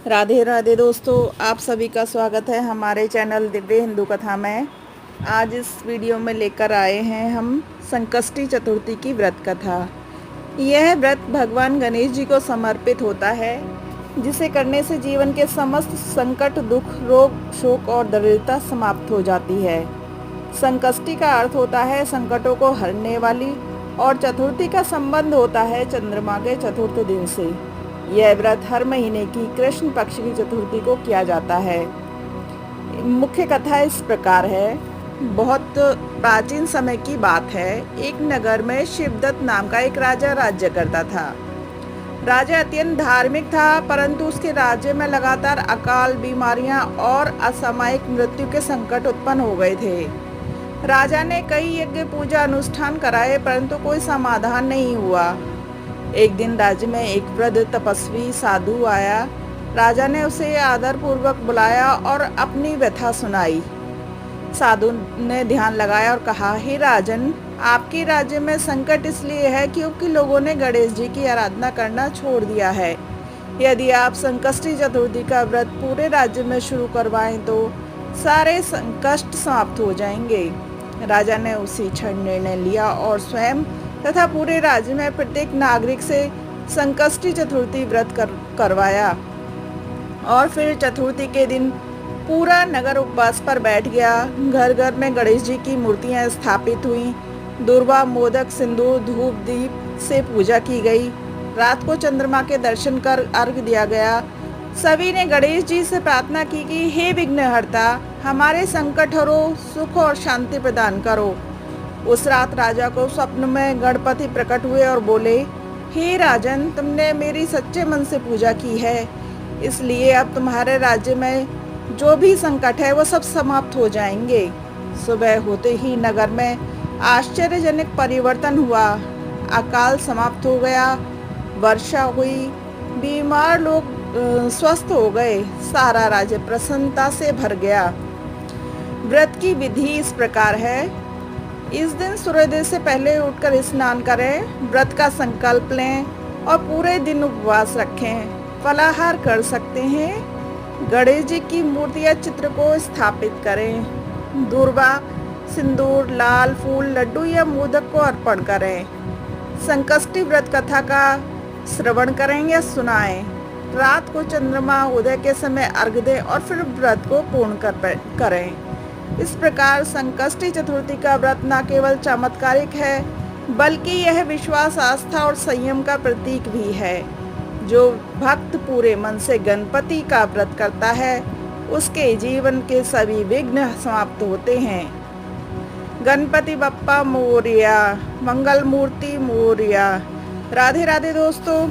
राधे राधे दोस्तों, आप सभी का स्वागत है हमारे चैनल दिव्य हिंदू कथा में। आज इस वीडियो में लेकर आए हैं हम संकष्टी चतुर्थी की व्रत कथा। यह व्रत भगवान गणेश जी को समर्पित होता है, जिसे करने से जीवन के समस्त संकट, दुख, रोग, शोक और दरिद्रता समाप्त हो जाती है। संकष्टी का अर्थ होता है संकटों को हरने वाली, और चतुर्थी का संबंध होता है चंद्रमा के चतुर्थ दिन से। यह व्रत हर महीने की कृष्ण पक्ष की चतुर्थी को किया जाता है। मुख्य कथा इस प्रकार है। बहुत प्राचीन समय की बात है। एक नगर में शिवदत्त नाम का एक राजा राज्य करता था। राजा अत्यंत धार्मिक था, परंतु उसके राज्य में लगातार अकाल, बीमारियां और असामयिक मृत्यु के संकट उत्पन्न हो गए थे। राजा ने कई यज्ञ, पूजा, अनुष्ठान कराए, परंतु कोई समाधान नहीं हुआ। एक दिन राज्य में एक वृद्ध तपस्वी साधु आया। राजा ने उसे आदरपूर्वक बुलाया और अपनी व्यथा सुनाई। साधु ने ध्यान लगाया और कहा, हे राजन, आपके राज्य में संकट इसलिए है क्योंकि लोगों ने गणेश जी की आराधना करना छोड़ दिया है। यदि आप संकष्टी चतुर्थी का व्रत पूरे राज्य में शुरू करवाएं तो सारे संकट समाप्त हो जाएंगे। राजा ने उसी क्षण निर्णय लिया और स्वयं तथा पूरे राज्य में प्रत्येक नागरिक से संकष्टी चतुर्थी व्रत करवाया। और फिर चतुर्थी के दिन पूरा नगर उपवास पर बैठ गया। घर घर में गणेश जी की मूर्तियां स्थापित हुई। दूर्वा, मोदक, सिंदूर, धूप, दीप से पूजा की गई। रात को चंद्रमा के दर्शन कर अर्घ्य दिया गया। सभी ने गणेश जी से प्रार्थना की कि हे विघ्नहर्ता, हमारे संकट हरो, सुख और शांति प्रदान करो। उस रात राजा को स्वप्न में गणपति प्रकट हुए और बोले, हे राजन, तुमने मेरी सच्चे मन से पूजा की है, इसलिए अब तुम्हारे राज्य में जो भी संकट है वो सब समाप्त हो जाएंगे। सुबह होते ही नगर में आश्चर्यजनक परिवर्तन हुआ। अकाल समाप्त हो गया, वर्षा हुई, बीमार लोग स्वस्थ हो गए, सारा राज्य प्रसन्नता से भर गया। व्रत की विधि इस प्रकार है। इस दिन सूर्योदय से पहले उठकर स्नान करें, व्रत का संकल्प लें और पूरे दिन उपवास रखें। फलाहार कर सकते हैं। गणेश जी की मूर्ति या चित्र को स्थापित करें। दूर्वा, सिंदूर, लाल फूल, लड्डू या मोदक को अर्पण करें। संकष्टी व्रत कथा का श्रवण करें या सुनाएं। रात को चंद्रमा उदय के समय अर्घ्य दें और फिर व्रत को पूर्ण करें। इस प्रकार संकष्टी चतुर्थी का व्रत न केवल चमत्कारिक है, बल्कि यह विश्वास, आस्था और संयम का प्रतीक भी है। जो भक्त पूरे मन से गणपति का व्रत करता है, उसके जीवन के सभी विघ्न समाप्त होते हैं। गणपति बप्पा मोरया, मंगल मूर्ति मोरया। राधे राधे दोस्तों।